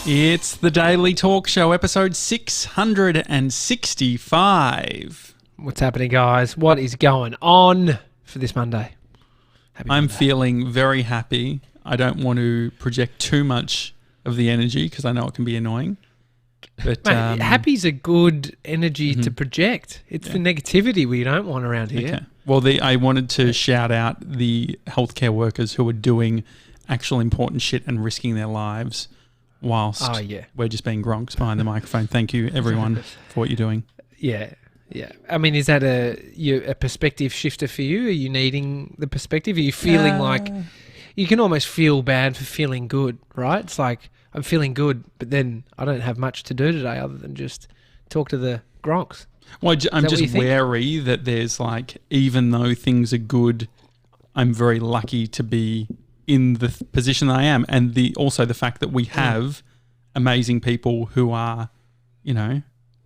It's the Daily Talk Show, episode 665. What's happening, guys? What is going on for this Monday? I'm feeling very happy. I don't want to project too much of the energy because I know it can be annoying. But Mate, happy's a good energy to project. It's the negativity we don't want around here. Okay. Well, I wanted to shout out the healthcare workers who are doing actual important shit and risking their lives whilst we're just being gronks behind the microphone. Thank you, everyone, for what you're doing. Yeah. I mean, is that a perspective shifter for you? Are you needing the perspective? Are you feeling like you can almost feel bad for feeling good, right? It's like I'm feeling good, but then I don't have much to do today other than just talk to the gronks. Well, I'm just wary that there's like, even though things are good, I'm very lucky to be in the position that I am, and also the fact that we have amazing people who are,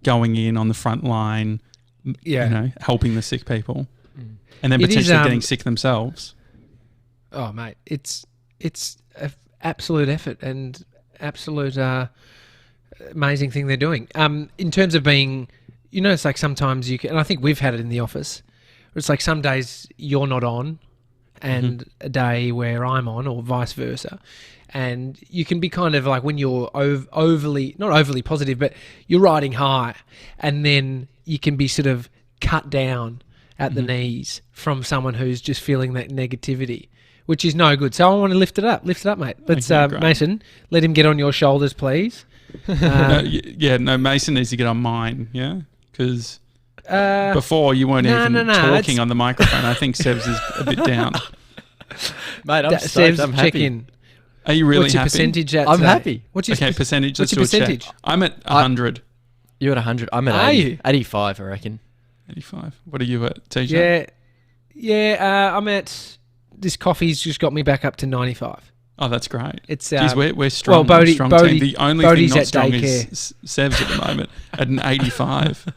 going in on the front line, helping the sick people, and then potentially getting sick themselves. Oh, mate, it's an absolute effort and absolute amazing thing they're doing. In terms of being, it's like sometimes you can, and I think we've had it in the office, where it's like some days you're not on, and a day where I'm on, or vice versa. And you can be kind of like when you're not overly positive, but you're riding high, and then you can be sort of cut down at the knees from someone who's just feeling that negativity, which is no good. So I want to lift it up, mate. Let's, Mason, let him get on your shoulders, please. Mason needs to get on mine, because before you weren't even talking on the microphone. I think Sebs is a bit down. Mate, I'm stoked. I'm happy. Check in. Are you really What's your happy? percentage at I'm today? happy. What's your percentage? What's your percentage? Check. I'm at 100. You're at 100. I'm at 80. 85, I reckon. 85. What are you at, TJ? Yeah. I'm at. This coffee's just got me back up to 95. Oh, that's great. It's we're strong. Well, strong team. The only Bodie's thing not at strong daycare. is Sebs at the moment at an 85.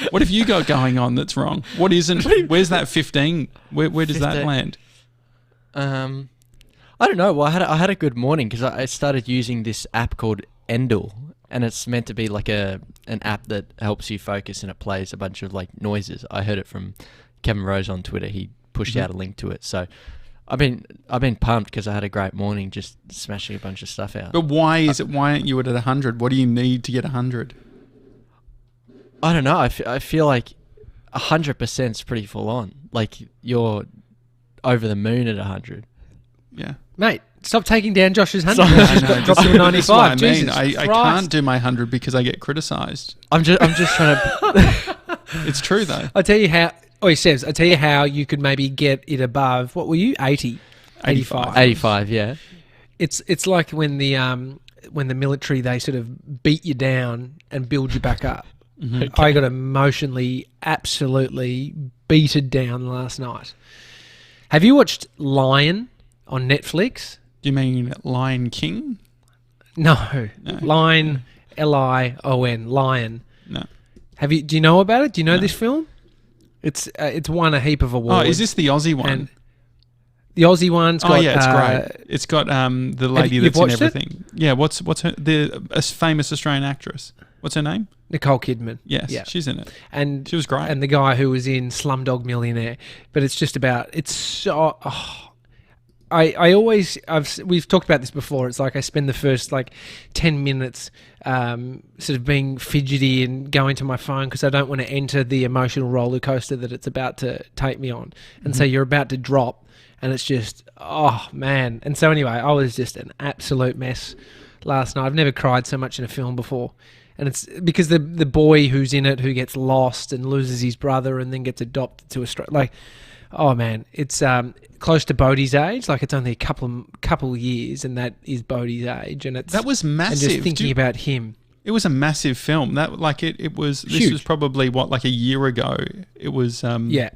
What have you got going on that's wrong? What isn't? Where's that 15? Where does 15. That land? I don't know. Well, I had a good morning because I started using this app called Endel, and it's meant to be like an app that helps you focus, and it plays a bunch of like noises. I heard it from Kevin Rose on Twitter. He pushed out a link to it, so I've been pumped because I had a great morning just smashing a bunch of stuff out. But why aren't you at 100? What do you need to get 100? I don't know. I feel like 100% is pretty full on. Like you're over the moon at 100. Yeah. Mate, stop taking down Josh's 100. Drop to 95. This is what I mean. I can't do my 100 because I get criticised. I'm just trying to... It's true, though. I'll tell you how... Oh, he says, I'll tell you how you could maybe get it above... What were you? 80? 85. 85, yeah. It's like when the military, they sort of beat you down and build you back up. Okay. I got emotionally absolutely beaten down last night. Have you watched Lion on Netflix? Do you mean Lion King? No. Lion, Lion, Lion. No. Do you know about it? Do you know this film? It's won a heap of awards. Oh, is this the Aussie one? And the Aussie one's got... it's great. It's got the lady that's in everything. It? Yeah, what's her... a famous Australian actress. What's her name? Nicole Kidman. Yes, yeah. She's in it. And she was great. And the guy who was in Slumdog Millionaire. But it's just about... It's so... we've talked about this before. It's like I spend the first 10 minutes sort of being fidgety and going to my phone because I don't want to enter the emotional roller coaster that it's about to take me on. And so you're about to drop and it's just, oh man. And so anyway, I was just an absolute mess last night. I've never cried so much in a film before. And it's because the boy who's in it, who gets lost and loses his brother and then gets adopted to Australia, oh man, it's close to Bodie's age. Like it's only a couple years, and that is Bodie's age, and that was massive. And just thinking about him, it was a massive film. That it was. This huge. Was probably a year ago. It was. Yeah.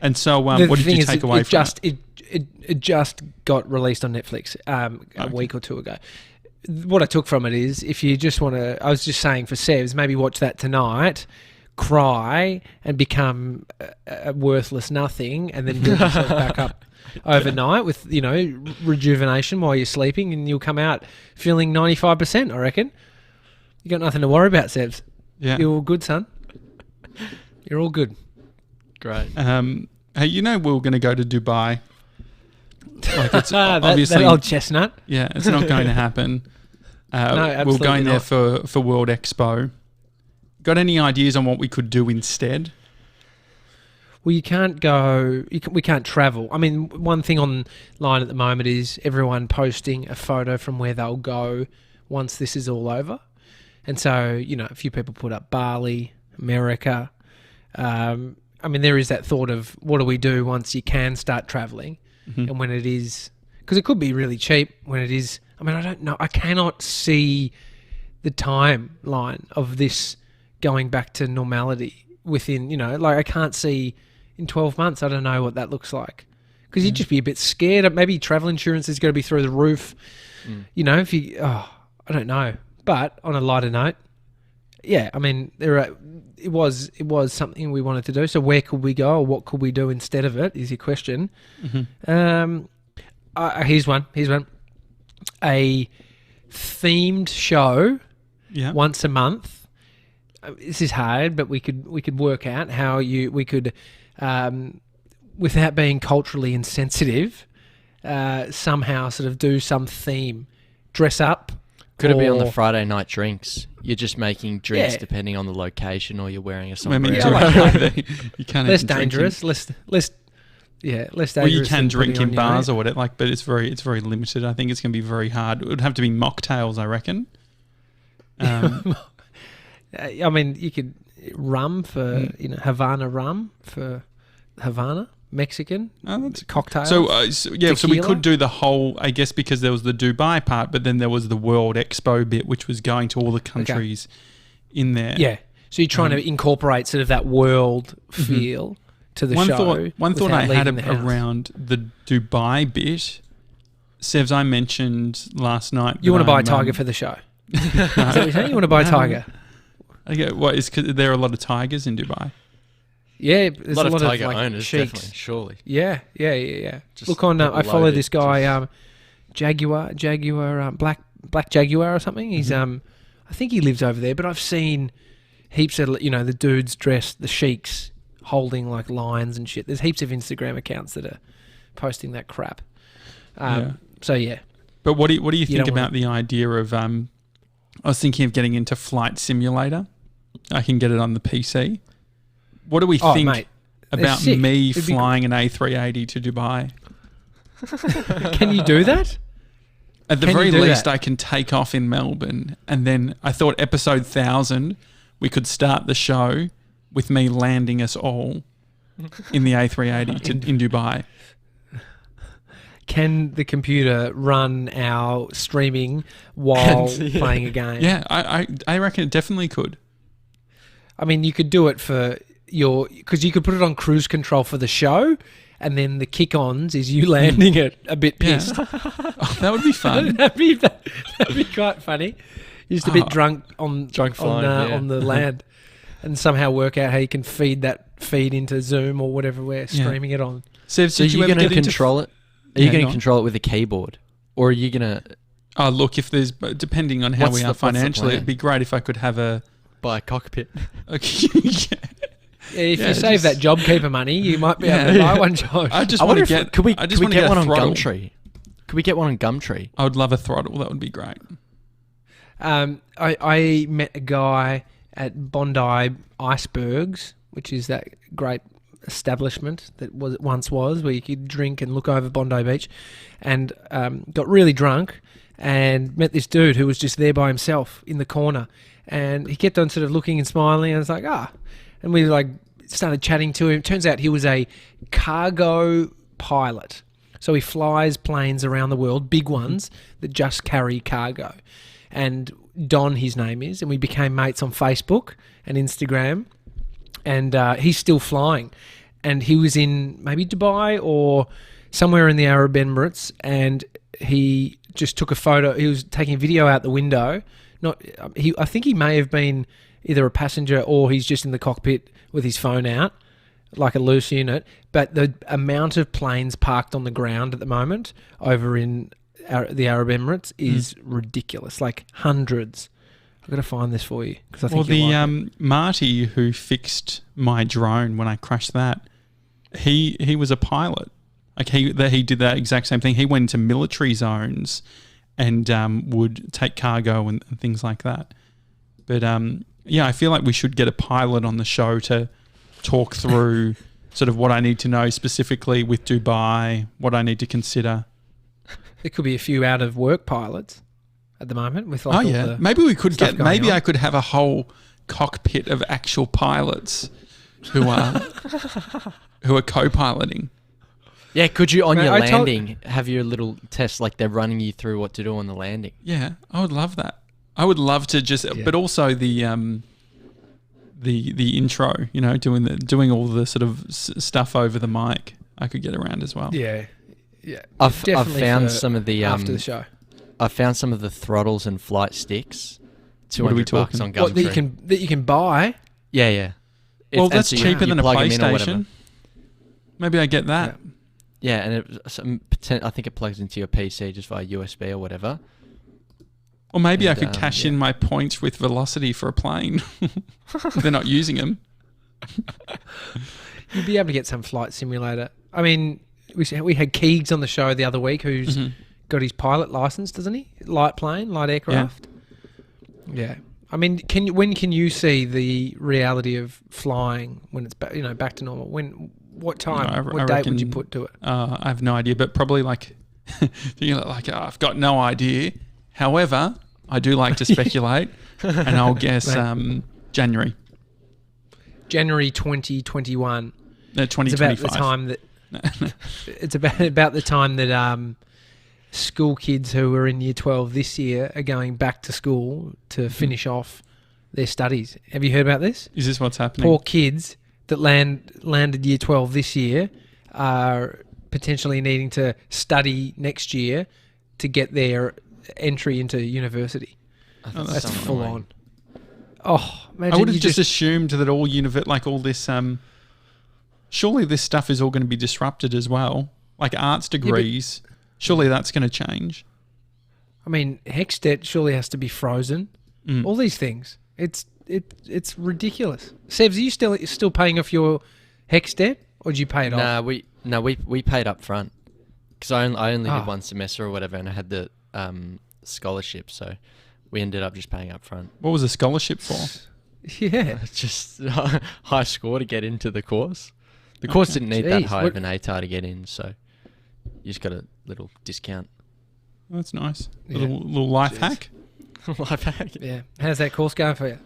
And so, what did you take away from it? It just got released on Netflix a week or two ago. What I took from it is, if you just want to, I was just saying for Sevs, maybe watch that tonight, cry and become a worthless nothing, and then build yourself back up overnight with, rejuvenation while you're sleeping, and you'll come out feeling 95%, I reckon. You got nothing to worry about, Sebs. Yeah. You're all good, son. You're all good. Great. Hey, we we're going to go to Dubai. Like it's obviously that old chestnut. Yeah, it's not going to happen. We're going there for World Expo. Got any ideas on what we could do instead? Well, you can't go. We can't travel. I mean, one thing online at the moment is everyone posting a photo from where they'll go once this is all over. And so, a few people put up Bali, America. I mean, there is that thought of what do we do once you can start traveling, and when it is, because it could be really cheap when it is. I mean, I don't know. I cannot see the timeline of this going back to normality within, I can't see in 12 months. I don't know what that looks like, because you'd just be a bit scared. Maybe travel insurance is going to be through the roof. If you, I don't know. But on a lighter note, yeah, I mean, it was something we wanted to do. So where could we go, or what could we do instead of it? Is your question? Here's one. A themed show, once a month. This is hard, but we could work out how we could, without being culturally insensitive, somehow sort of do some theme, dress up. Could it be on the Friday night drinks? You're just making drinks depending on the location, or you're wearing a sombrero. You can't less dangerous, less dangerous. Well, you can drink in bars or whatever, but it's very limited. I think it's going to be very hard. It would have to be mocktails, I reckon. I mean, you could rum for Havana rum for Havana. Mexican cocktails. So we could do the whole, I guess, because there was the Dubai part, but then there was the World Expo bit, which was going to all the countries in there. Yeah. So you're trying to incorporate sort of that world feel to the show. One thought I had around the Dubai bit, Sevs, I mentioned last night. You want to buy a tiger for the show? Is that what you're saying? You want to buy a tiger? Okay, what is? Cause there are a lot of tigers in Dubai. Yeah, there's a lot of tiger like owners, sheiks. definitely, surely. Yeah. Just look on. I follow this guy, Jaguar, Black Jaguar or something. He's I think he lives over there, but I've seen heaps of the dudes dressed, the sheiks holding like lions and shit. There's heaps of Instagram accounts that are posting that crap. So yeah. But what do you think about the idea of? I was thinking of getting into Flight Simulator. I can get it on the PC. What do we think about me flying an A380 to Dubai? Can you do that? At the very least, I can take off in Melbourne, and then I thought episode 1000, we could start the show with me landing us all in the A380 in Dubai. Can the computer run our streaming while playing a game? Yeah, I reckon it definitely could. I mean, you could do it for because you could put it on cruise control for the show, and then the kick-ons is you landing it a bit pissed. Oh, that would be fun. that'd be quite funny. You're just a bit drunk on the land, and somehow work out how you can feed into Zoom or whatever we're streaming it on. So you're going to control it? Are you going to control it with a keyboard, or are you going to? Oh, look, if there's depending on how we are financially, it'd be great if I could have buy a cockpit. Okay. If you save that JobKeeper money, you might be able to buy one, Josh. I just want to get. Could we get one on Gumtree? Could we get one on Gumtree? I would love a throttle. That would be great. I met a guy at Bondi Icebergs, which is that great establishment that once was where you could drink and look over Bondi Beach, and got really drunk and met this dude who was just there by himself in the corner, and he kept on sort of looking and smiling, and I was like, and we started chatting to him. Turns out he was a cargo pilot. So he flies planes around the world, big ones, that just carry cargo. And Don, his name is, and we became mates on Facebook and Instagram. And he's still flying. And he was in maybe Dubai or somewhere in the Arab Emirates, and he just took a photo. He was taking a video out the window. I think he may have been either a passenger or he's just in the cockpit with his phone out. like a loose unit. But the amount of planes parked on the ground at the moment over in the Arab Emirates is ridiculous, like hundreds. I've got to find this for you because I think Marty who fixed my drone when I crashed that, he was a pilot. Like he did that exact same thing. He went into military zones and would take cargo and things like that. But I feel like we should get a pilot on the show to talk through sort of what I need to know specifically with Dubai, what I need to consider. There could be a few out of work pilots at the moment with like maybe we could get I could have a whole cockpit of actual pilots who are co-piloting. Yeah, could you on your landing have your little test like they're running you through what to do on the landing? Yeah, I would love that. I would love to but also the intro, doing all the sort of stuff over the mic. I could get around as well. Yeah, yeah. I've found some of the after the show. I found some of the throttles and flight sticks. $200 on Gumtree. What that you can buy? Yeah. Well, that's cheaper than a PlayStation. Maybe I get that. Yeah, and I think it plugs into your PC just via USB or whatever. Or maybe I could cash in my points with Velocity for a plane. They're not using them. You'd be able to get some flight simulator. I mean, we had Keegs on the show the other week who's got his pilot license, doesn't he? Light aircraft. Yeah. I mean, when can you see the reality of flying when it's back to normal? What time? What date would you put to it? I have no idea, but probably I've got no idea. However, I do like to speculate, and I'll guess January. January 2021. No, 2025. It's about the time that school kids who were in Year 12 this year are going back to school to finish off their studies. Have you heard about this? Is this what's happening? Poor kids that landed Year 12 this year are potentially needing to study next year to get their entry into university. That's full on. Oh, imagine I would have just assumed that all this. Surely this stuff is all going to be disrupted as well. Like arts degrees, surely that's going to change. I mean, HECS debt surely has to be frozen. All these things. It's ridiculous. Sevs, are you still paying off your HECS debt, or did you pay it off? We paid up front because I only did one semester or whatever, and I had the scholarship, so we ended up just paying up front. What was the scholarship for? Yeah, just high score to get into the course. The course didn't need that high of an ATAR to get in, so you just got a little discount. Oh, that's nice. Little life hack. Life hack. Yeah. How's that course going for you?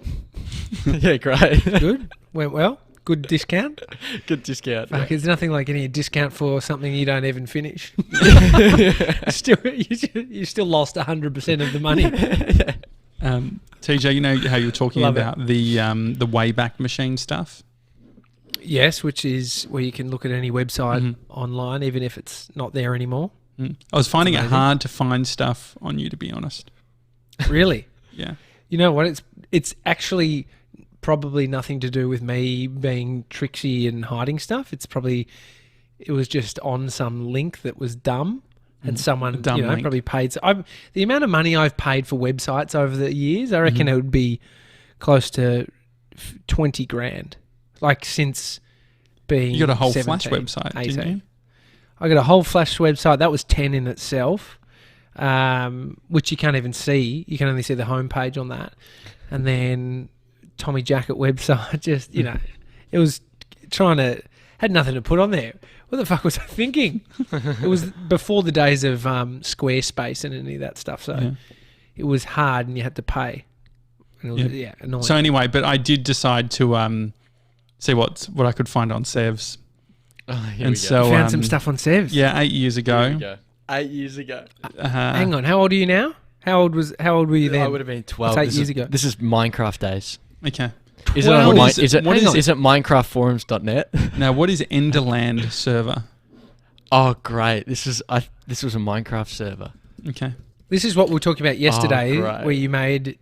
Yeah, great. Good. Went well. Good discount. Good discount. Fuck, there's nothing like getting a discount for something you don't even finish. You still lost 100% of the money. TJ, you know how you were talking about the Wayback Machine stuff? Yes, which is where you can look at any website online, even if it's not there anymore. I was finding it hard to find stuff on you, to be honest. Really? Yeah. You know what? It's actually probably nothing to do with me being tricksy and hiding stuff. It was just on some link that was dumb, and someone probably paid. So the amount of money I've paid for websites over the years, I reckon it would be close to 20 grand. Like since being you got a whole 17, Flash website, 18. didn't you? I got a whole Flash website that was 10 in itself, which you can't even see. You can only see the homepage on that, and then Tommy Jackett website. Just it was had nothing to put on there. What the fuck was I thinking? It was before the days of Squarespace and any of that stuff, so it was hard and you had to pay. And it was, annoying. So anyway, but I did decide to see what I could find on Sevs. Oh, you found some stuff on Sevs? Yeah, 8 years ago. Here we go. 8 years ago. Hang on, how old are you now? How old were you then? I would have been 12. That's 8 years ago. This is Minecraft days. Okay. Is it Minecraftforums.net? Now, what is Enderland server? Oh, great! This was a Minecraft server. Okay. This is what we were talking about yesterday, where you made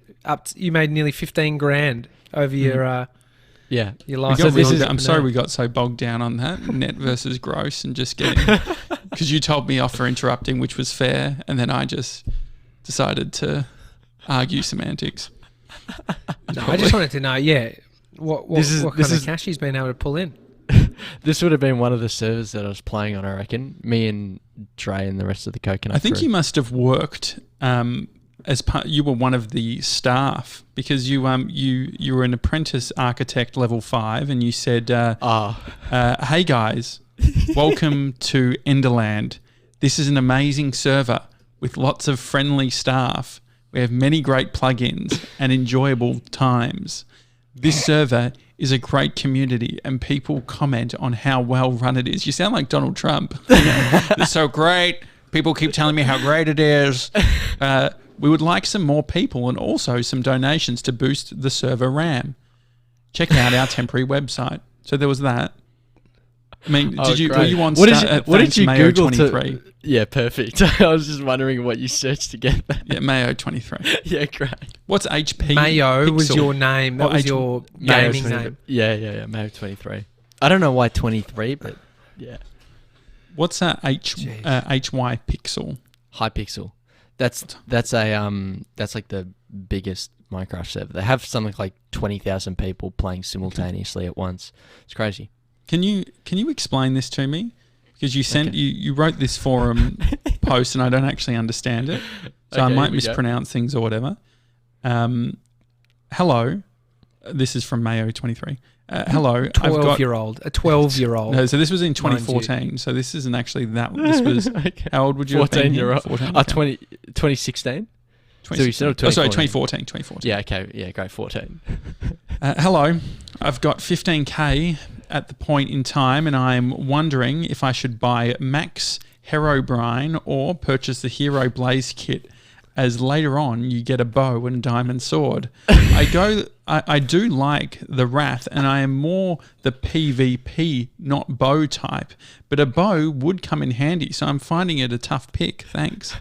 nearly 15 grand over your Yeah. You We like got it. really I'm sorry we got so bogged down on that net versus gross and just getting because you told me off for interrupting, which was fair, and then I just decided to argue semantics. No, I just wanted to know, what kind of cash he's been able to pull in. This would have been one of the servers that I was playing on, I reckon. Me and Dre and the rest of the coconut I think crew. you must have worked as part. You were one of the staff because you were an apprentice architect level 5, and you said, "Hey guys, welcome to Enderland. This is an amazing server with lots of friendly staff. We have many great plugins and enjoyable times. This server is a great community and people comment on how well run it is." You sound like Donald Trump. It's so great. People keep telling me how great it is. We would like some more people and also some donations to boost the server RAM. Check out our temporary website. So there was that. I mean, were you on what did you Mayo Google 23? Yeah, perfect. I was just wondering what you searched to get that. Yeah, Mayo 23. Yeah, great. What's HP? Mayo was Pixel? your name. That was your Mayo gaming 23. name. Yeah, Mayo 23. I don't know why 23, but yeah. What's a HY Pixel? Hypixel. That's like the biggest Minecraft server. They have something like 20,000 people playing simultaneously at once. It's crazy. Can you explain this to me? Because you wrote this forum post and I don't actually understand it, so I might mispronounce things or whatever. Hello, this is from Mayo 23. Hello, 12-year-old. A 12-year-old. No, so this was in 2014. So this isn't actually that. This was how old would you 14-year-old. have been? 14. 2016. So you said 2014. Oh, sorry, 2014. 2014. Yeah. Okay. Yeah. Great. 14. Hello, I've got 15k at the point in time, and I'm wondering if I should buy Max Herobrine or purchase the Hero Blaze kit, as later on you get a bow and diamond sword. I do like the Wrath, and I am more the PvP, not bow type, but a bow would come in handy, so I'm finding it a tough pick. Thanks.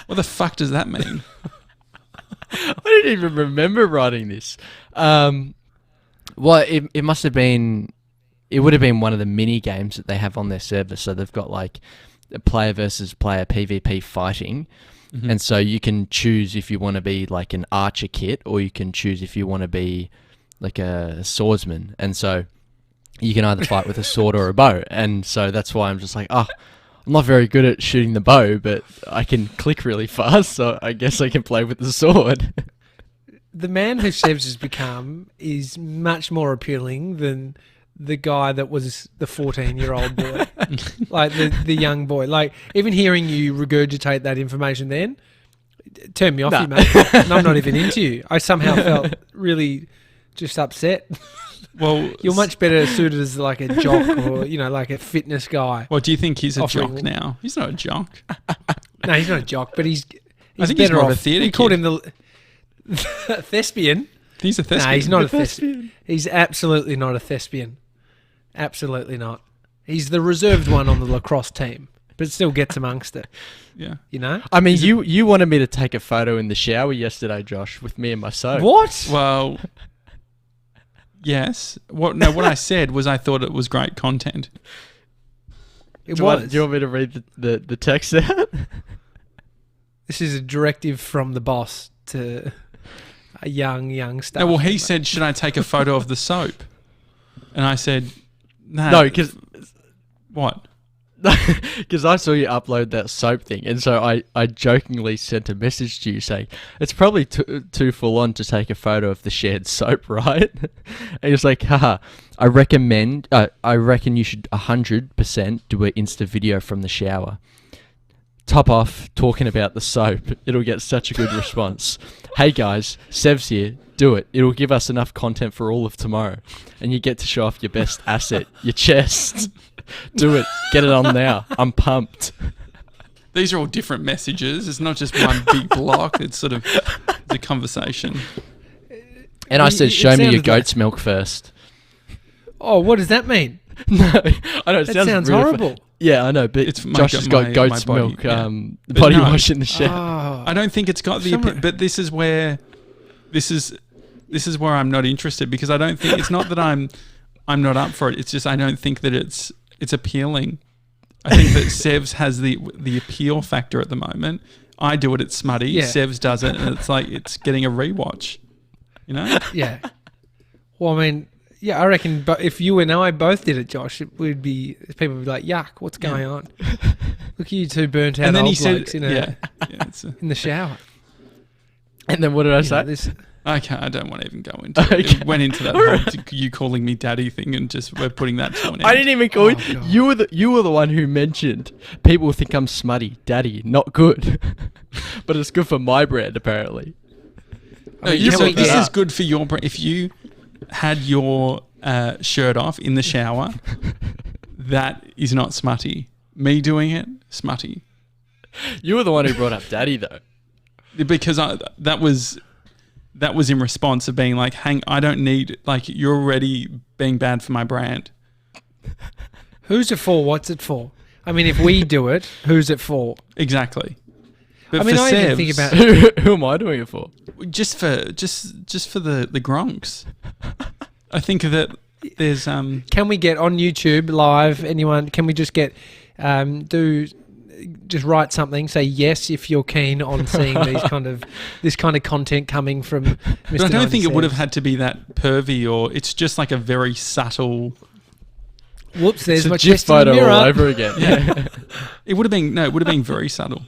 What the fuck does that mean? I didn't even remember writing this. Well, it must have been. It would have been one of the mini games that they have on their server. So they've got like a player versus player PvP fighting. Mm-hmm. And so you can choose if you want to be like an archer kit, or you can choose if you want to be like a swordsman. And so you can either fight with a sword or a bow. And so that's why I'm just like, I'm not very good at shooting the bow, but I can click really fast. So I guess I can play with the sword. The man who Sevs has become is much more appealing than the guy that was the 14-year-old boy, like the young boy. Like, even hearing you regurgitate that information then turned me off you, mate. And I'm not even into you. I somehow felt really just upset. Well, you're much better suited as like a jock or, like a fitness guy. Well, do you think he's a jock now? He's not a jock. No, he's not a jock, but he's I think better he's more off. of a theatre He called kid. him the thespian. He's a thespian. No, he's not a thespian. He's absolutely not a thespian. Absolutely not. He's the reserved one on the lacrosse team, but still gets amongst it. Yeah. I mean, you wanted me to take a photo in the shower yesterday, Josh, with me and my soap. What? Well, yes. What I said was I thought it was great content. It Do was. you want me to read the text out? This is a directive from the boss to a young staff. No, well, he said, should I take a photo of the soap? And I said, nah. No, because... What? Because I saw you upload that soap thing, and so I jokingly sent a message to you saying, it's probably too full on to take a photo of the shared soap, right? And he was like, haha, I reckon you should 100% do an Insta video from the shower. Top off talking about the soap. It'll get such a good response. Hey guys, Sevs here. Do it. It'll give us enough content for all of tomorrow. And you get to show off your best asset, your chest. Do it. Get it on now. I'm pumped. These are all different messages. It's not just one big block. It's sort of a conversation. And I said, show me your goat's milk first. Oh, what does that mean? No, I know. It That sounds really horrible. Yeah, I know, but Josh has got goat's body, milk yeah. wash in the shower. I don't think it's got the... But this is where... This is... this is where I'm not interested, because I don't think it's not that I'm not up for it. It's just I don't think that it's appealing. I think that Sevs has the appeal factor at the moment. I do it, it's smutty. Yeah. Sevs does it, and it's like it's getting a rewatch. You know? Yeah. Well, I mean, yeah, I reckon. But if you and I both did it, Josh, people would be like, "Yuck, what's going on? Look at you two burnt out old blokes in the shower." And then what did I say? Okay, I don't want to even go into it. It went into that whole you calling me daddy thing, and just we're putting that to an end. I didn't even call you. You were the one who mentioned people think I'm smutty, daddy, not good, but it's good for my brand apparently. No, this is good for your brand. If you had your shirt off in the shower, that is not smutty. Me doing it, smutty. You were the one who brought up daddy though, because that was in response of being like, I don't need, like, you're already being bad for my brand. Who's it for? What's it for? I mean, if we do it, who's it for? Exactly. But I mean, I Sevs, even think about who am I doing it for? Just for the Gronks. I think that there's Can we get on YouTube live? Anyone? Can we just get just write something, say yes if you're keen on seeing this kind of content coming from Mr. But I don't think it would have 97. had to be that pervy, or it's just like a very subtle. Whoops! There's It's my a GIF chest in the photo mirror. all over again. Yeah. It would have been very subtle.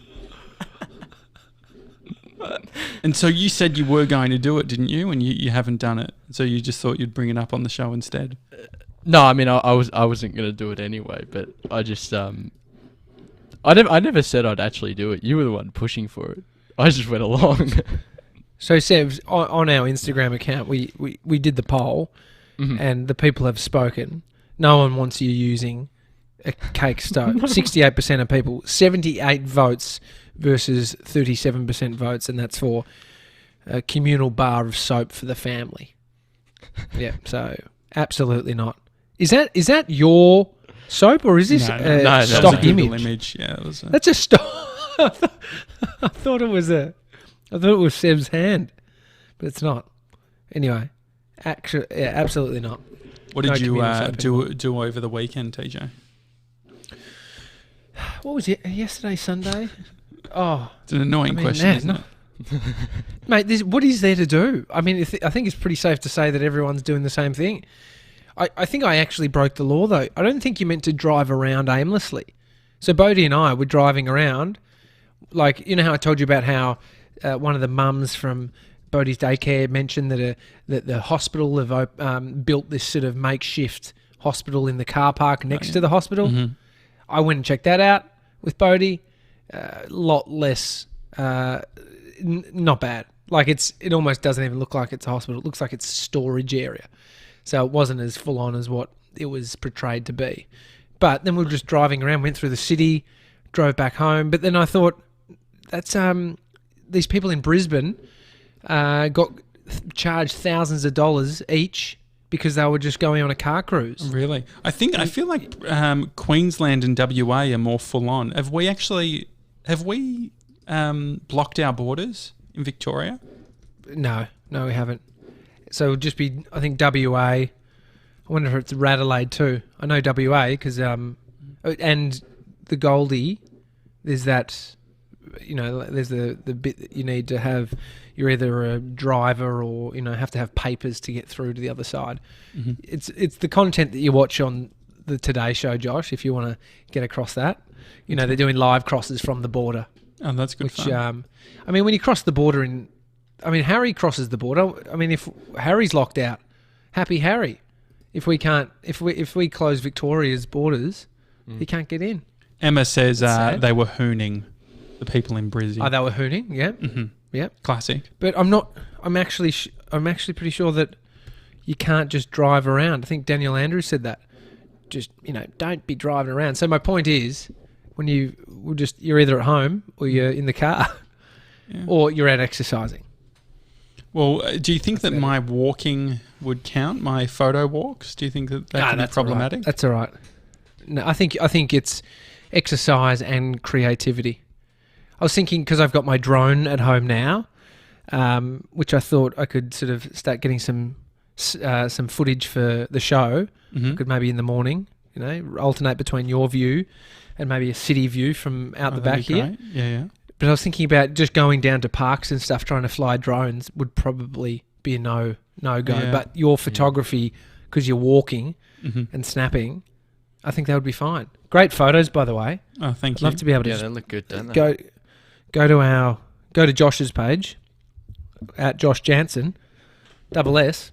And so you said you were going to do it, didn't you? And you haven't done it, so you just thought you'd bring it up on the show instead. No, I mean I wasn't going to do it anyway, but I just I never said I'd actually do it. You were the one pushing for it. I just went along. So, Sevs, on our Instagram account, we did the poll, and the people have spoken. No one wants you using a cake stove. 68% of people, 78 votes versus 37% votes, and that's for a communal bar of soap for the family. Yeah, so absolutely not. Is that your soap, or is this no, stock image? Yeah, it was that's a stock. I thought it was Seb's hand, but it's not. Anyway, actually, yeah, absolutely not. What did you do over the weekend, TJ? What was it? Yesterday, Sunday? Oh, It's an annoying question, isn't it? Mate, what is there to do? I mean, I think it's pretty safe to say that everyone's doing the same thing. I think I actually broke the law, though. I don't think you're meant to drive around aimlessly. So Bodhi and I were driving around, like, you know how I told you about how one of the mums from Bodhi's daycare mentioned that the hospital have built this sort of makeshift hospital in the car park next to the hospital. Mm-hmm. I went and checked that out with Bodhi. Lot less, not bad. Like it almost doesn't even look like it's a hospital. It looks like it's a storage area. So it wasn't as full on as what it was portrayed to be. But then we were just driving around, went through the city, drove back home. But then I thought, that's these people in Brisbane got charged thousands of dollars each because they were just going on a car cruise. Really? I feel like Queensland and WA are more full on. Have we blocked our borders in Victoria? No, we haven't. So it'll just be, I think, WA. I wonder if it's Radelaide too. I know WA because, and the Goldie, there's that, there's the bit that you need to have, you're either a driver or, have to have papers to get through to the other side. Mm-hmm. It's the content that you watch on the Today Show, Josh, if you want to get across that. They're doing live crosses from the border. Oh, that's good fun. I mean, when you cross the border Harry crosses the border. I mean, if Harry's locked out, happy Harry. If we close Victoria's borders, he can't get in. Emma says they were hooning the people in Brisbane. Oh, they were hooning. Yeah, yeah, classic. But I'm actually pretty sure that you can't just drive around. I think Daniel Andrews said that. Just don't be driving around. So my point is, when you're either at home or you're in the car, or you're out exercising. Well, do you think that my walking would count? My photo walks? Do you think that could be problematic? That's all right. No, I think it's exercise and creativity. I was thinking, because I've got my drone at home now, which I thought I could sort of start getting some footage for the show. Mm-hmm. I could maybe in the morning, alternate between your view and maybe a city view from out the back here. Great. Yeah. But I was thinking about just going down to parks and stuff, trying to fly drones would probably be a no go. Yeah. But your photography, because you're walking Mm-hmm. and snapping, I think that would be fine. Great photos, by the way. Oh, thank I'd you. love to be able to Yeah, just they look good, don't they? go to Josh's page at Josh Janssen, SS.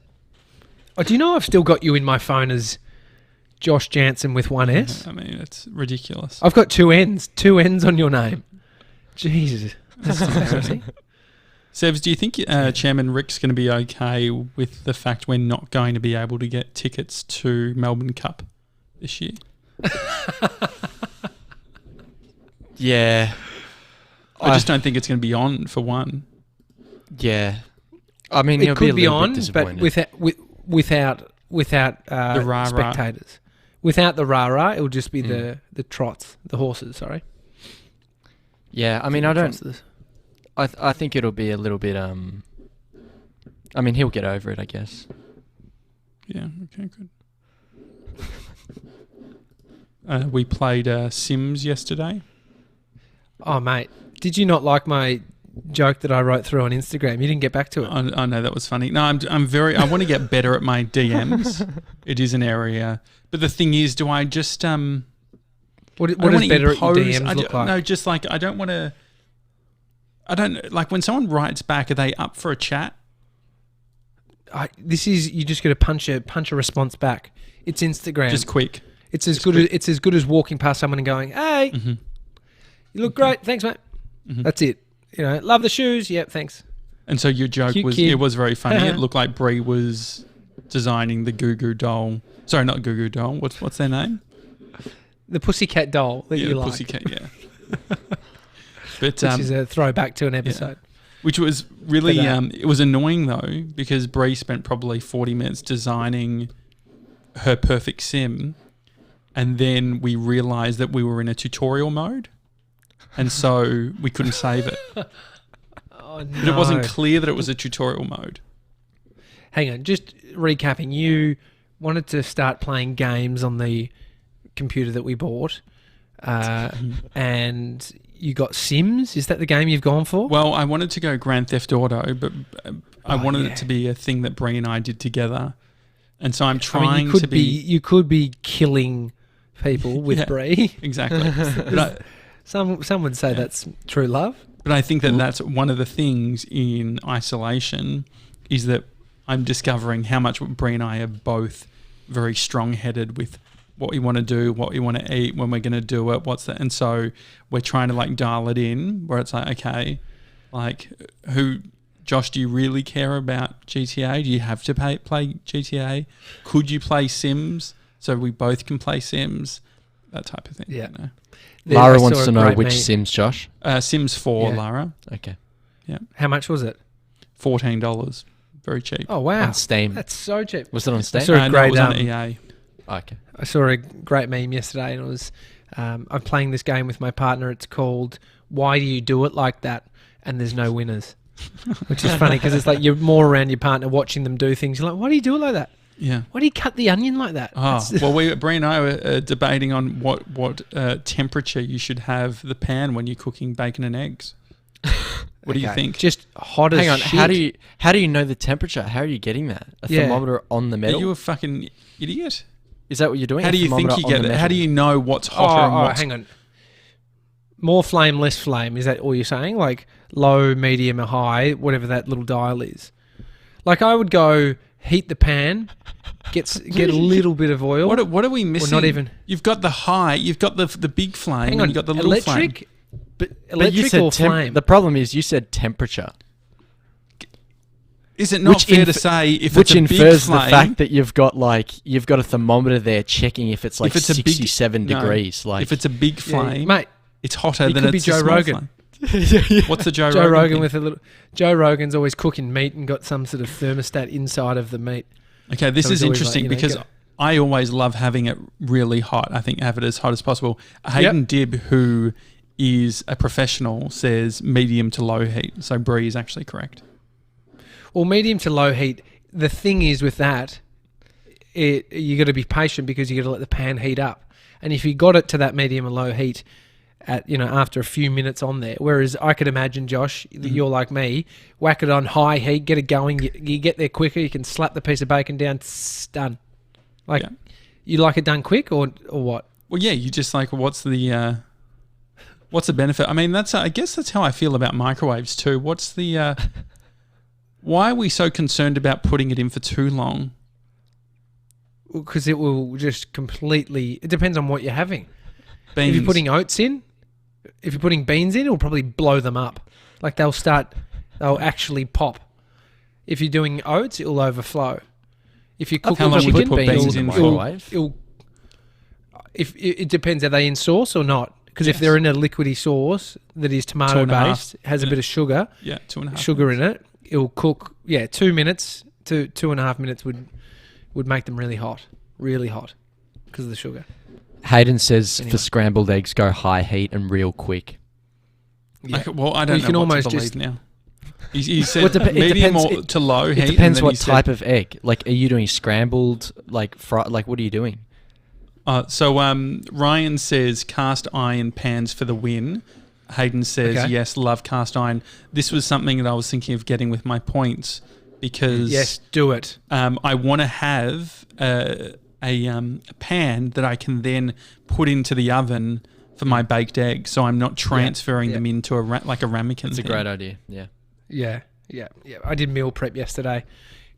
Oh, do you know I've still got you in my phone as Josh Janssen with one S? I mean, it's ridiculous. I've got two N's on your name. Jesus. That's embarrassing. Sebs, do you think Chairman Rick's going to be okay with the fact we're not going to be able to get tickets to Melbourne Cup this year? Yeah. I just don't think it's going to be on for one. Yeah. I mean, It he'll could be be a little bit on, disappointed. but without The rah-rah. spectators. Without the rah-rah, it will just be Mm. the trots, the horses, sorry. Yeah, I mean, I think it'll be a little bit, I mean, he'll get over it, I guess. Yeah, okay, good. We played Sims yesterday. Oh, mate. Did you not like my joke that I wrote through on Instagram? You didn't get back to it. I know that was funny. No, I want to get better at my DMs. It is an area. But the thing is, do I just... What does better at your DMs look like? No, just like, I don't want to... like when someone writes back, are they up for a chat? You just got to punch a response back. It's Instagram. Just quick. It's as good as walking past someone and going, "Hey, Mm-hmm. you look great. Thanks, mate." Mm-hmm. That's it. Love the shoes. Yep, thanks. And so your joke Cute was, kid. it was very funny. It looked like Brie was designing the Goo Goo doll. Sorry, not Goo Goo doll. What's their name? The pussycat doll that Yeah, you the like. pussycat, yeah. But Which is a throwback to an episode. which was really, For that. it was annoying though, because Brie spent probably 40 minutes designing her perfect sim, and then we realised that we were in a tutorial mode, and so we couldn't save it. Oh, no. But it wasn't clear that it was a tutorial mode. Hang on, just recapping. You wanted to start playing games on the computer that we bought, and you got Sims. Is that the game you've gone for? Well, I wanted to go Grand Theft Auto, but I wanted yeah. it to be a thing that Brie and I did together. And so I'm I mean, trying you could to be... You could be killing people with Yeah. Brie. Exactly. Some would say that's true love. But I think that that's one of the things in isolation, is that I'm discovering how much Brie and I are both very strong-headed with what we want to do, what we want to eat, when we're going to do it, what's that. And so we're trying to like dial it in where it's like, okay, like Josh, do you really care about GTA? Do you have to play GTA? Could you play Sims so we both can play Sims? That type of thing. Yeah. You know? Lara I wants saw to a know great which meme. Sims, Josh. Sims 4, Yeah. Lara. Okay. How much was it? $14. Very cheap. Oh wow, On Steam. that's so cheap. Was it on Steam? saw a No, great, it was on EA. Okay. I saw a great meme yesterday, and it was I'm playing this game with my partner. It's called "Why Do You Do It Like That?" and there's no winners, which is funny because it's like you're more around your partner watching them do things. You're like, "Why do you do it like that? Yeah. Why do you cut the onion like that?" Oh, well, Brie and I were debating on what temperature you should have the pan when you're cooking bacon and eggs. What do you Okay. think? Just hot as Hang on. shit. How do you know the temperature? How are you getting that? A Yeah. thermometer on the Are metal? you a fucking idiot? Is that what you're doing? How A do you think thermometer you on get the it? How metal? do you know what's hotter and what's... hang on. More flame, less flame. Is that all you're saying? Like low, medium, or high, whatever that little dial is. Like I would go heat the pan, get a little bit of oil. What are we missing? not even- You've got the high, you've got the big flame, Hang and on, you've got the little flame. electric, But you electric said or flame? The problem is you said temperature, Is it not Which fair to inf- say if which it's a big infers flame... the fact that you've got a thermometer there checking if it's like if it's a big- 67 no, degrees. Like if it's a big Yeah, flame, mate. it's hotter He than could be it's Joe a small Rogan. flame. What's the Joe Rogan thing? with a little. Joe Rogan's always cooking meat and got some sort of thermostat inside of the meat. Okay, this So is it's always interesting like, you know, because get- I always love having it really hot. I think have it as hot as possible. Hayden Dibb, who is a professional, says medium to low heat. So Brie is actually correct. Well, medium to low heat. The thing is with that, you got to be patient because you got to let the pan heat up. And if you got it to that medium or low heat at after a few minutes on there, whereas I could imagine, Josh, that you're like me, whack it on high heat, get it going, you get there quicker, you can slap the piece of bacon down, done. Like, you like it done quick or what? Well, yeah, you just like, what's the benefit? I mean, I guess that's how I feel about microwaves too. What's the why are we so concerned about putting it in for too long? Because it will just completely... It depends on what you're having. Beans. If you're putting oats in, if you're putting beans in, it'll probably blow them up. Like they'll actually pop. If you're doing oats, it'll overflow. If you're cooking chicken, put beans in the microwave? It depends. Are they in sauce or not? Because if they're in a liquidy sauce that is tomato based, has a bit of sugar, 2.5 sugar in it, it'll cook. 2 minutes to 2.5 minutes would make them really hot because of the sugar. Hayden says for scrambled eggs, go high heat and real quick. Yeah. Okay, well, I don't know what to believe now. He said well, medium or to low heat. It depends what type of egg. Like, are you doing scrambled, like like what are you doing? So Ryan says cast iron pans for the win. Hayden says yes, love cast iron. This was something that I was thinking of getting with my points because yes, do it. I want to have a pan that I can then put into the oven for my baked eggs, so I'm not transferring them into a ramekin. It's a great idea. Yeah. I did meal prep yesterday.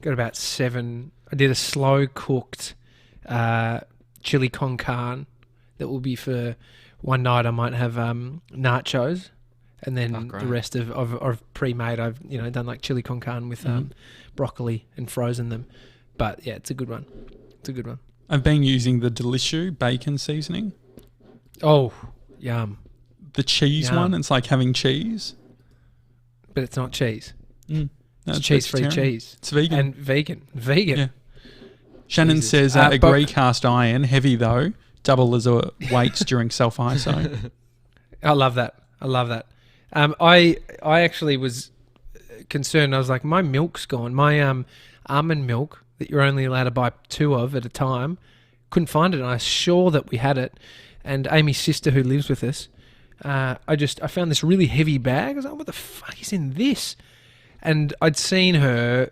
Got about 7. I did a slow cooked chili con carne that will be for one night. I might have nachos, and then the rest of pre-made. I've done like chili con carne with broccoli and frozen them. But yeah, it's a good one. I've been using the Delicious bacon seasoning. Oh, yum! The cheese one. It's like having cheese, but it's not cheese. No, it's cheese-free cheese. It's vegan. And vegan. Yeah. Shannon says, agree cast iron, heavy though, double as a weight during self-ISO. I love that. I actually was concerned. I was like, my milk's gone. My almond milk that you're only allowed to buy 2 of at a time, couldn't find it. And I was sure that we had it. And Amy's sister, who lives with us, I found this really heavy bag. I was like, what the fuck is in this? And I'd seen her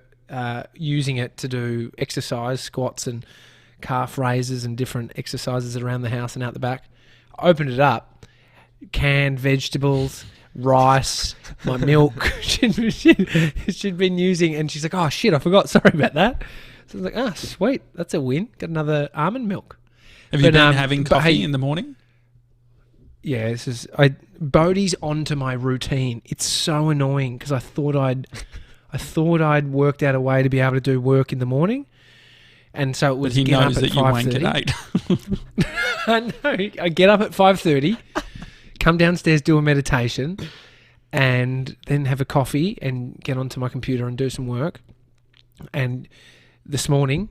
using it to do exercise, squats and calf raises and different exercises around the house and out the back. I opened it up, canned vegetables, rice, my milk she'd been using, and she's like, oh shit, I forgot, sorry about that. So I was like, sweet, that's a win, got another almond milk. Have you been having coffee in the morning? Yeah, Bodhi's onto my routine. It's so annoying because I thought I'd worked out a way to be able to do work in the morning, and so it was. But he knows that you wank at 8. I know. I get up at 5:30, come downstairs, do a meditation, and then have a coffee and get onto my computer and do some work. And this morning,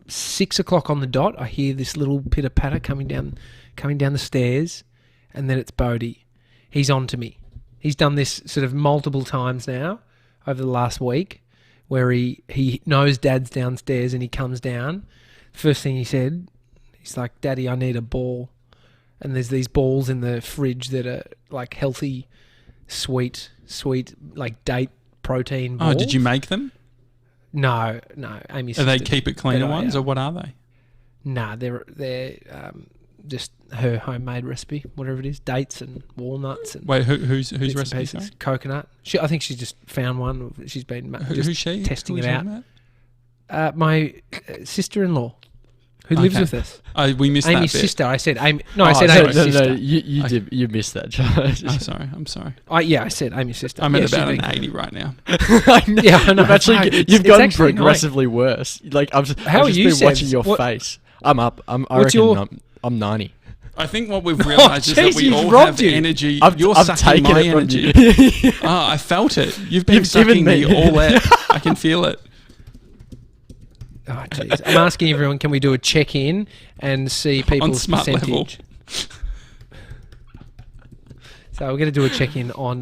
6 o'clock on the dot, I hear this little pitter patter coming down the stairs, and then it's Bodhi. He's on to me. He's done this sort of multiple times now over the last week, where he knows Dad's downstairs and he comes down. First thing he said, he's like, Daddy, I need a ball. And there's these balls in the fridge that are like healthy, sweet, like date protein balls. Oh, did you make them? No. Amy's Are they keep it cleaner ones, or what are they? Nah, they're just her homemade recipe, whatever it is, dates and walnuts and wait, whose recipe? Sorry? Coconut. I think she just found one. She's been who's she? Testing it out. My sister-in-law, who lives with us. Oh, we missed Amy's that bit. sister. I said Amy. No, I said Amy's sister. No, you missed that, Josh. I'm sorry. I said Amy's sister. I'm at about an 80 right now. I know. You've gotten progressively worse. Like I've just been watching your face. I'm up. I'm 90. I think what we've realised is that we all have energy. You're sucking my energy. I felt it. You've been sucking me all out. I can feel it. Oh, jeez. I'm asking everyone, can we do a check-in and see people's percentage? Level. So we're going to do a check-in on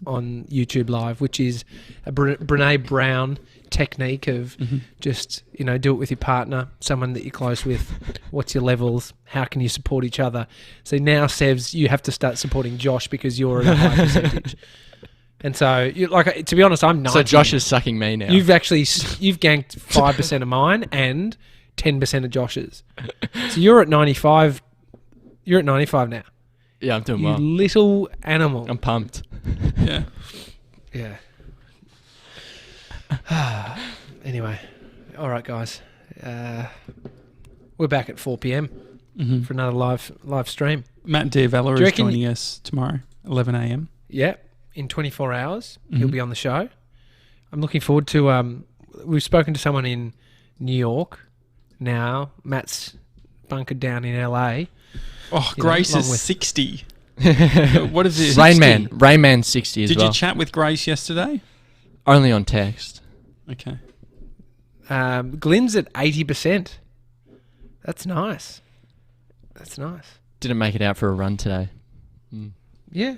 on YouTube Live, which is a Brene Brown technique of just, do it with your partner, someone that you're close with. What's your levels? How can you support each other? So now, Sevs, you have to start supporting Josh because you're at a high percentage. And so, to be honest, I'm 90. So Josh is sucking me now. You've ganked 5% of mine and 10% of Josh's. So you're at 95. You're at 95 now. Yeah, I'm doing You well. little animal. I'm pumped. Yeah. Yeah. Anyway, all right, guys. We're back at 4 p.m. For another live stream. Matt Diavella is reckon joining us tomorrow, 11 a.m. Yeah, in 24 hours, he'll be on the show. I'm looking forward to... we've spoken to someone in New York. Now, Matt's bunkered down in L.A. Oh, Grace is 60. What is it? Rain Man's 60 as Did well. you chat with Grace yesterday? Only on text. Okay. Glenn's at 80%. That's nice. Didn't make it out for a run today. Yeah.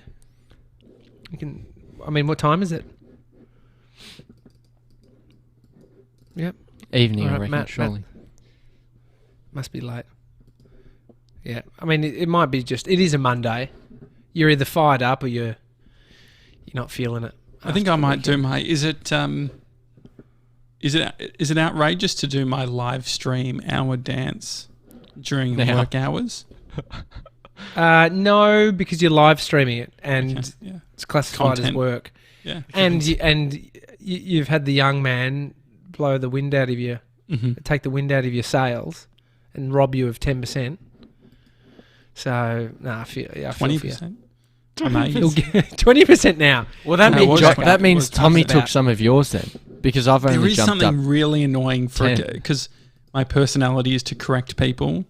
You can... I mean, what time is it? Yep. Evening, All right, I reckon, Matt, surely. Must be late. Yeah. I mean, it might be just... It is a Monday. You're either fired up or you're not feeling it. I think I might do my... Is it outrageous to do my live stream hour dance during work hours? No, because you're live streaming it and it's classified Content. as work. Yeah. And you've had the young man blow the wind out of you, take the wind out of your sails and rob you of 10%. So, I feel 20%. 20% now. Well, that means Tommy about. took some of yours then, because I've only There is jumped something up. really annoying for 10. because my personality is to correct people.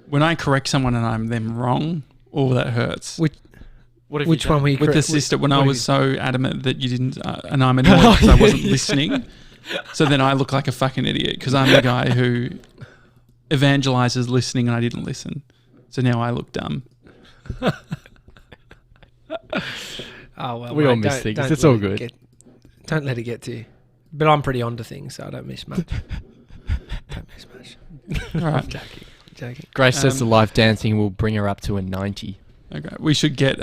When I correct someone and I'm them wrong, that hurts. Which one were you With the sister, when I was so adamant that you didn't, and I'm annoyed because I wasn't listening. So then I look like a fucking idiot because I'm the guy who evangelizes listening and I didn't listen. So now I look dumb. Oh well, We all miss things. It's all good. Don't let it get to you. But I'm pretty onto things, so I don't miss much. All right. I'm joking. Grace says the live dancing will bring her up to a 90. Okay. We should get.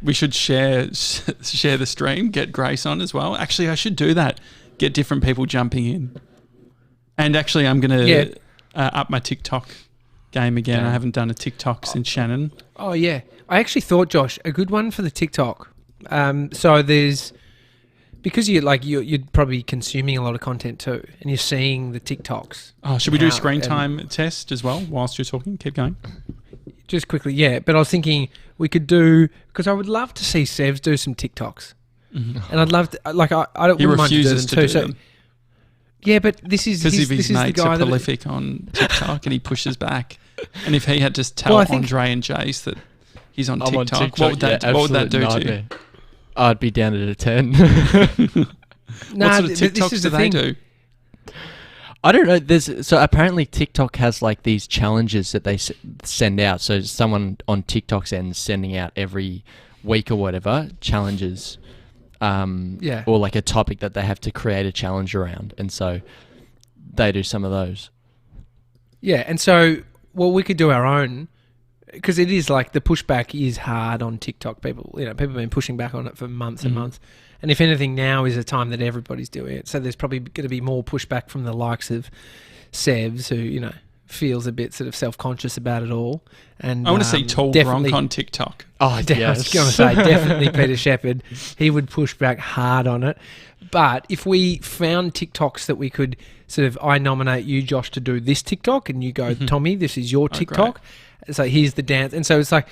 We should share the stream. Get Grace on as well. Actually, I should do that. Get different people jumping in. And actually, I'm gonna up my TikTok game again. Yeah. I haven't done a TikTok since Shannon. Oh yeah, I actually thought, Josh, a good one for the TikTok. So there's because you're probably consuming a lot of content too, and you're seeing the TikToks. Oh, should we do a screen time test as well whilst you're talking? Keep going. Just quickly, yeah. But I was thinking we could do because I would love to see Sevs do some TikToks, and I'd love to I don't. He wouldn't mind to do refuses them to too. do them. Yeah, but this is Because if this his is the mates guy are that prolific on TikTok and he pushes back, and if he had to tell Andre and Jace that he's on TikTok, what would that do to you? I'd be down at a 10. What sort of TikToks do they do? I don't know. So apparently TikTok has like these challenges that they send out. So someone on TikTok's end sending out every week or whatever challenges. Or like a topic that they have to create a challenge around, and so they do some of those. Yeah, and so we could do our own because it is like the pushback is hard on TikTok. People have been pushing back on it for months and months, and if anything, now is a time that everybody's doing it. So there's probably going to be more pushback from the likes of Sevs, who feels a bit sort of self-conscious about it all. And I want to see tall Gronk on TikTok. Oh, yes. I was going to say, definitely Peter Shepherd. He would push back hard on it. But if we found TikToks that we could sort of, I nominate you, Josh, to do this TikTok, and you go, Tommy, this is your TikTok. So here's the dance. And so it's like,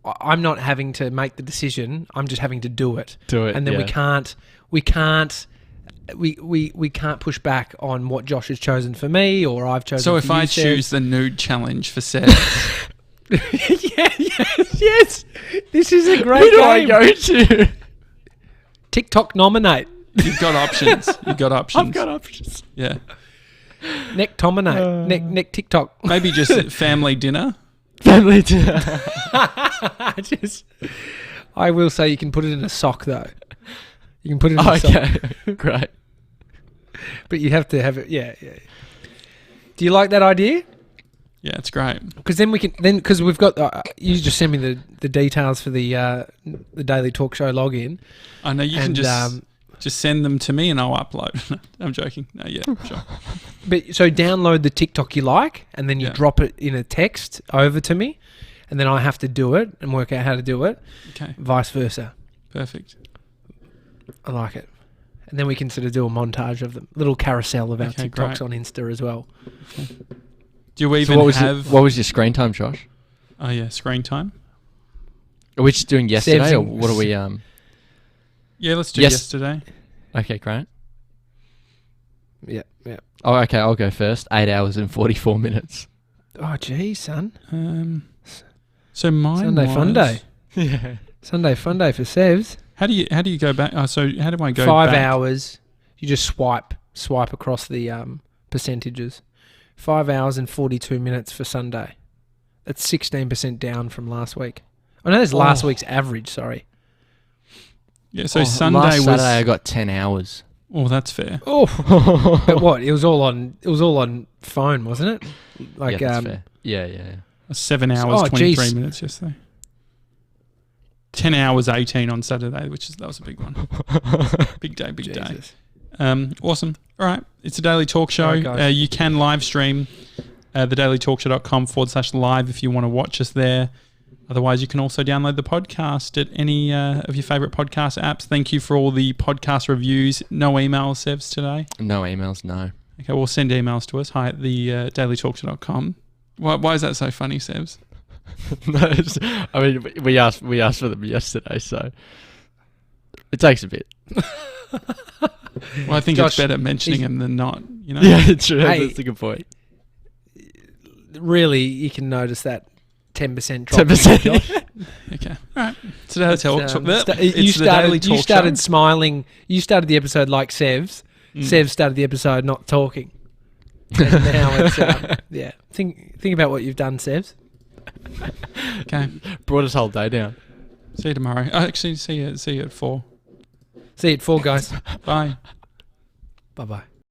I'm not having to make the decision. I'm just having to do it. And then we can't push back on what Josh has chosen for me or I've chosen for you. So if I choose the nude challenge for Seth. Yes. This is a great Who do game. I go to? TikTok nominate. You've got options. I've got options. Yeah. Neck dominate. Neck TikTok. Maybe just family dinner. I will say you can put it in a sock though. You can put it in the song. Okay, great. But you have to have it. Yeah. Do you like that idea? Yeah, it's great. Because then because we've got you just send me the details for the Daily Talk Show login. I know you can just send them to me and I'll upload. I'm joking. No, yeah, sure. But so download the TikTok you like, and then you drop it in a text over to me, and then I have to do it and work out how to do it. Okay. Vice versa. Perfect. I like it. And then we can sort of do a montage of the little carousel of our TikToks on Insta as well. Okay. Do you even what was your screen time, Josh? Oh yeah, screen time. Are we just doing yesterday, or what are we? Yeah, let's do yesterday. Okay, great. Yeah. Oh, okay, I'll go first. 8 hours and 44 minutes. Oh, geez, son. So mine Sunday was, fun day. Yeah. Sunday fun day for Sevs. How do you go back? Oh, so how do I go 5 back? hours. You just swipe across the percentages. 5 hours and 42 minutes for Sunday. That's 16% down from last week. I know that's last week's average, sorry. Yeah, so Sunday last Saturday I got 10 hours. Oh, that's fair. Oh. But what? It was all on phone, wasn't it? Like yeah, that's fair. Yeah. 7 hours 23 minutes yesterday. 10 hours 18 on Saturday, that was a big one. Big day. Awesome. All right. It's a Daily Talk Show. Right, you can live stream thedailytalkshow.com/live if you want to watch us there. Otherwise, you can also download the podcast at any of your favourite podcast apps. Thank you for all the podcast reviews. No emails, Sevs, today? No emails, no. Okay, well, send emails to us. Hi at the dailytalkshow.com. Why is that so funny, Sevs? No, I mean, we asked for them yesterday, so it takes a bit. Well, I think it's better mentioning them than not, you know? Yeah, true. Hey, that's a good point. Really, you can notice that 10% drop. 10%. Okay. All right. So that's how you started smiling. You started the episode like Sevs. Sevs started the episode not talking. And now it's Think about what you've done, Sevs. Okay. Brought us whole day down. See you tomorrow. Actually, see you at 4. See you at 4, guys. Bye. Bye-bye.